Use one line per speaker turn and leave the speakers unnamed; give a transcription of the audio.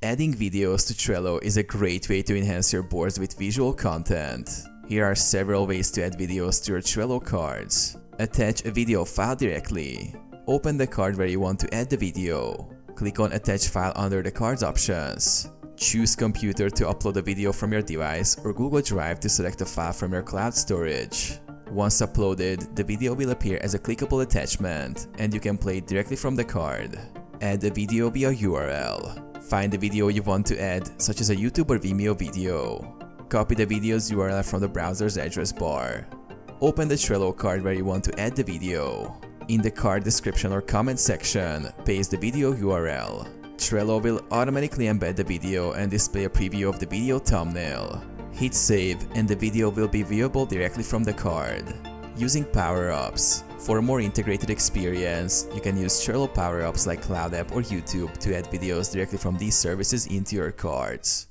Adding videos to Trello is a great way to enhance your boards with visual content. Here are several ways to add videos to your Trello cards. Attach a video file directly. Open the card where you want to add the video. Click on Attach File under the Cards options. Choose Computer to upload a video from your device or Google Drive to select a file from your cloud storage. Once uploaded, the video will appear as a clickable attachment, and you can play it directly from the card. Add a video via URL. Find the video you want to add, such as a YouTube or Vimeo video. Copy the video's URL from the browser's address bar. Open the Trello card where you want to add the video. In the card description or comment section, paste the video URL. Trello will automatically embed the video and display a preview of the video thumbnail. Hit save and the video will be viewable directly from the card. Using power-ups. For a more integrated experience, you can use Trello power-ups like Cloud App or YouTube to add videos directly from these services into your cards.